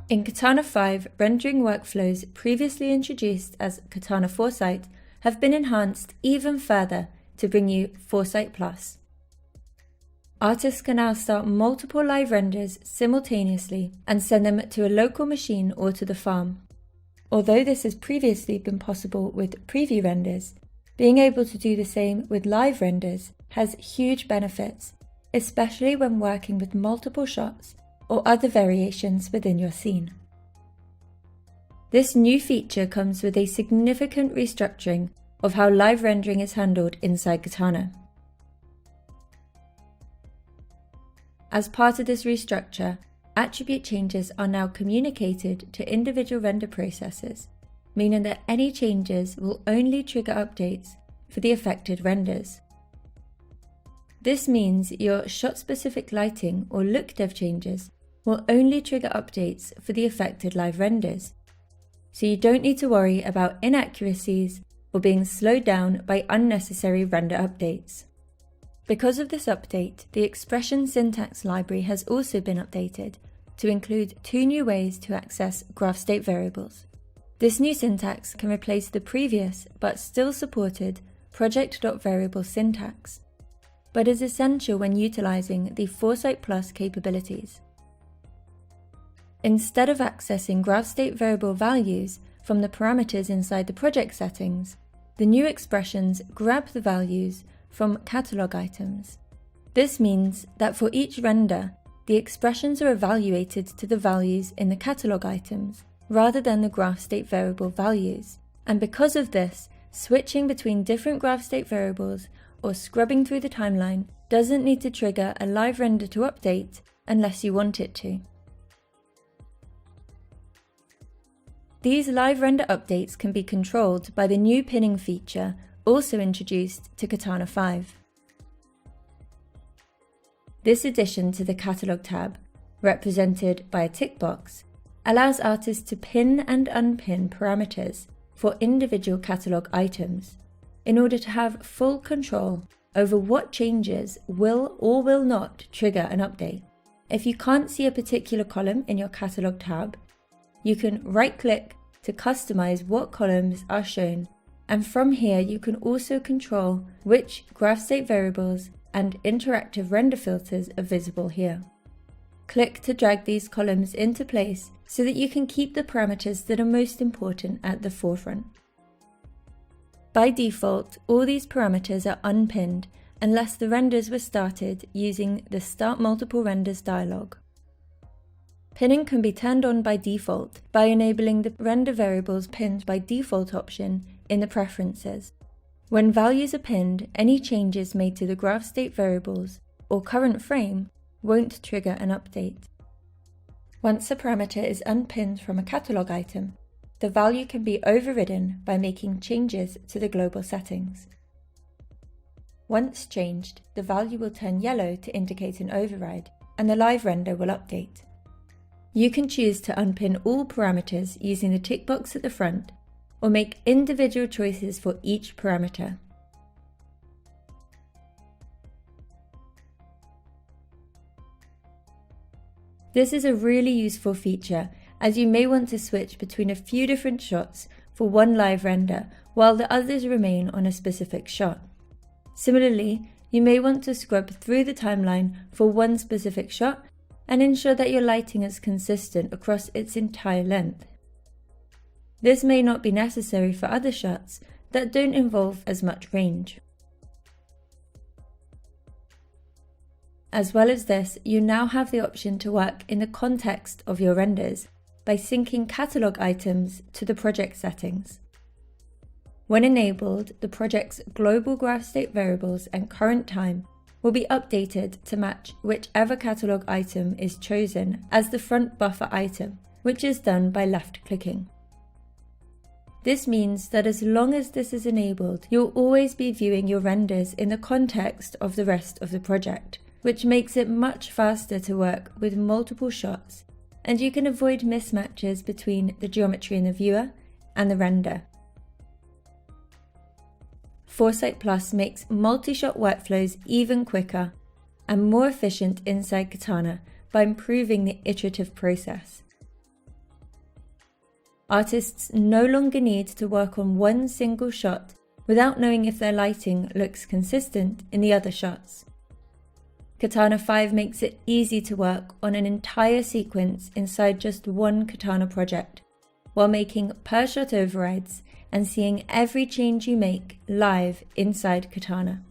In Katana 5, rendering workflows previously introduced as Katana Foresight have been enhanced even further to bring you Foresight Plus. Artists can now start multiple live renders simultaneously and send them to a local machine or to the farm. Although this has previously been possible with preview renders, being able to do the same with live renders has huge benefits, especially when working with multiple shots or other variations within your scene. This new feature comes with a significant restructuring of how live rendering is handled inside Katana. As part of this restructure, attribute changes are now communicated to individual render processes, meaning that any changes will only trigger updates for the affected renders. This means your shot-specific lighting or look dev changes will only trigger updates for the affected live renders, so you don't need to worry about inaccuracies or being slowed down by unnecessary render updates. Because of this update, the expression syntax library has also been updated to include 2 new ways to access graph state variables. This new syntax can replace the previous but still supported project.variable syntax, but is essential when utilizing the Foresight Plus capabilities. Instead of accessing graph state variable values from the parameters inside the project settings, the new expressions grab the values from catalog items. This means that for each render, the expressions are evaluated to the values in the catalog items rather than the graph state variable values. And because of this, switching between different graph state variables or scrubbing through the timeline doesn't need to trigger a live render to update unless you want it to. These live render updates can be controlled by the new pinning feature also introduced to Katana 5. This addition to the Catalog tab, represented by a tick box, allows artists to pin and unpin parameters for individual catalog items in order to have full control over what changes will or will not trigger an update. If you can't see a particular column in your Catalog tab, you can right-click to customize what columns are shown, and from here you can also control which graph state variables and interactive render filters are visible here. Click to drag these columns into place so that you can keep the parameters that are most important at the forefront. By default, all these parameters are unpinned unless the renders were started using the Start Multiple Renders dialog. Pinning can be turned on by default by enabling the Render Variables Pinned by Default option in the Preferences. When values are pinned, any changes made to the graph state variables or current frame won't trigger an update. Once a parameter is unpinned from a catalog item, the value can be overridden by making changes to the global settings. Once changed, the value will turn yellow to indicate an override, and the live render will update. You can choose to unpin all parameters using the tick box at the front, or make individual choices for each parameter. This is a really useful feature, as you may want to switch between a few different shots for one live render while the others remain on a specific shot. Similarly, you may want to scrub through the timeline for one specific shot and ensure that your lighting is consistent across its entire length. This may not be necessary for other shots that don't involve as much range. As well as this, you now have the option to work in the context of your renders by syncing catalog items to the project settings. When enabled, the project's global graph state variables and current time will be updated to match whichever catalog item is chosen as the front buffer item, which is done by left-clicking. This means that as long as this is enabled, you'll always be viewing your renders in the context of the rest of the project, which makes it much faster to work with multiple shots, and you can avoid mismatches between the geometry in the viewer and the render. Foresight Plus makes multi-shot workflows even quicker and more efficient inside Katana by improving the iterative process. artists no longer need to work on one single shot without knowing if their lighting looks consistent in the other shots. Katana 5 makes it easy to work on an entire sequence inside just one Katana project, while making per-shot overrides and seeing every change you make live inside Katana.